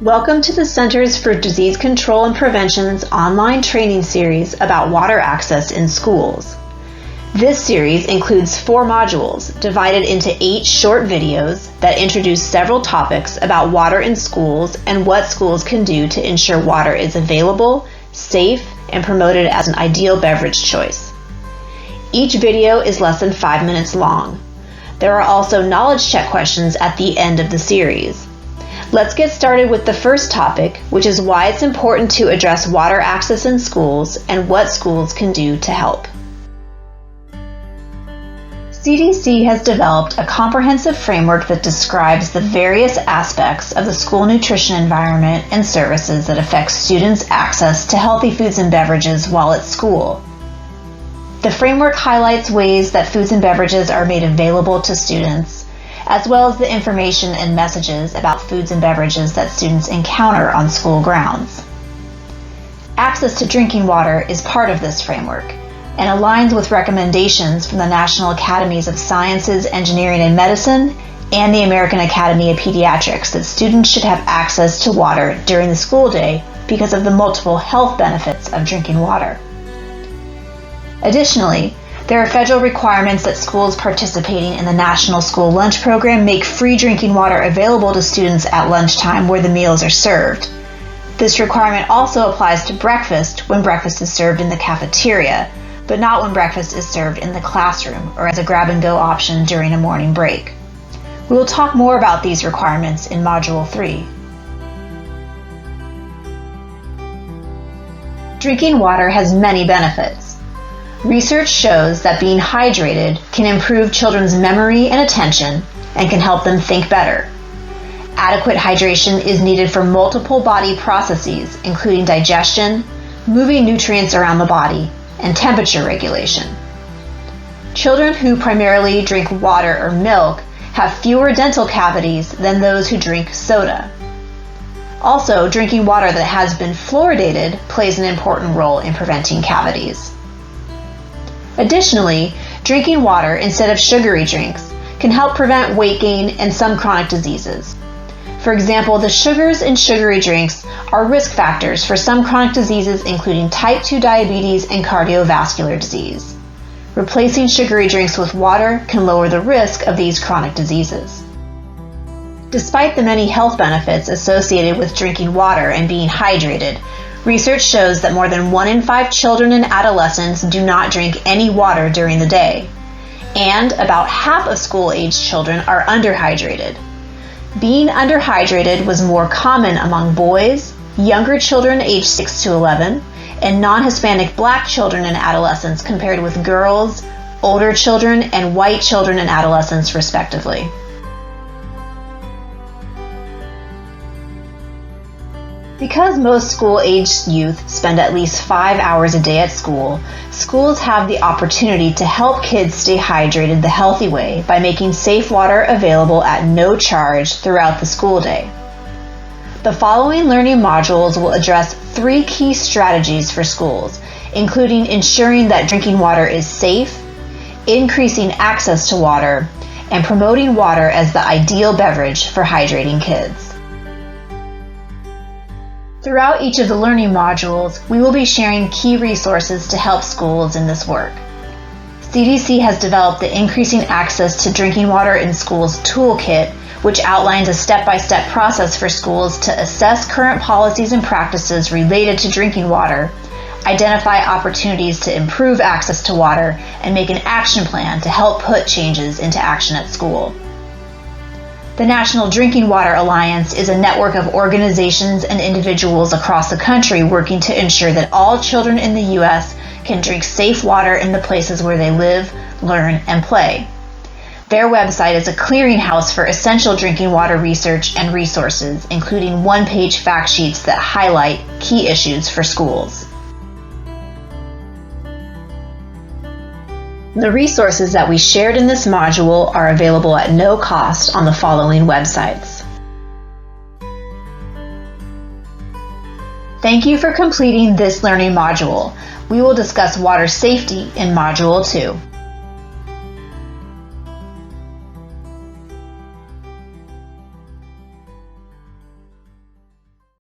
Welcome to the Centers for Disease Control and Prevention's online training series about water access in schools. This series includes 4 modules divided into 8 short videos that introduce several topics about water in schools and what schools can do to ensure water is available, safe, and promoted as an ideal beverage choice. Each video is less than 5 minutes long. There are also knowledge check questions at the end of the series. Let's get started with the first topic, which is why it's important to address water access in schools and what schools can do to help. CDC has developed a comprehensive framework that describes the various aspects of the school nutrition environment and services that affect students' access to healthy foods and beverages while at school. The framework highlights ways that foods and beverages are made available to students, as well as the information and messages about foods and beverages that students encounter on school grounds. Access to drinking water is part of this framework and aligns with recommendations from the National Academies of Sciences, Engineering, and Medicine and the American Academy of Pediatrics that students should have access to water during the school day because of the multiple health benefits of drinking water. Additionally, there are federal requirements that schools participating in the National School Lunch Program make free drinking water available to students at lunchtime where the meals are served. This requirement also applies to breakfast when breakfast is served in the cafeteria, but not when breakfast is served in the classroom or as a grab-and-go option during a morning break. We will talk more about these requirements in Module 3. Drinking water has many benefits. Research shows that being hydrated can improve children's memory and attention and can help them think better. Adequate hydration is needed for multiple body processes, including digestion, moving nutrients around the body, and temperature regulation. Children who primarily drink water or milk have fewer dental cavities than those who drink soda. Also, drinking water that has been fluoridated plays an important role in preventing cavities. Additionally, drinking water instead of sugary drinks can help prevent weight gain and some chronic diseases. For example, the sugars in sugary drinks are risk factors for some chronic diseases including type 2 diabetes and cardiovascular disease. Replacing sugary drinks with water can lower the risk of these chronic diseases. Despite the many health benefits associated with drinking water and being hydrated, research shows that more than 1 in 5 children and adolescents do not drink any water during the day, and about half of school-aged children are underhydrated. Being underhydrated was more common among boys, younger children aged 6 to 11, and non-Hispanic Black children and adolescents compared with girls, older children, and white children and adolescents respectively. Because most school-aged youth spend at least 5 hours a day at school, schools have the opportunity to help kids stay hydrated the healthy way by making safe water available at no charge throughout the school day. The following learning modules will address 3 key strategies for schools, including ensuring that drinking water is safe, increasing access to water, and promoting water as the ideal beverage for hydrating kids. Throughout each of the learning modules, we will be sharing key resources to help schools in this work. CDC has developed the Increasing Access to Drinking Water in Schools Toolkit, which outlines a step-by-step process for schools to assess current policies and practices related to drinking water, identify opportunities to improve access to water, and make an action plan to help put changes into action at school. The National Drinking Water Alliance is a network of organizations and individuals across the country working to ensure that all children in the U.S. can drink safe water in the places where they live, learn, and play. Their website is a clearinghouse for essential drinking water research and resources, including one-page fact sheets that highlight key issues for schools. The resources that we shared in this module are available at no cost on the following websites. Thank you for completing this learning module. We will discuss water safety in Module 2.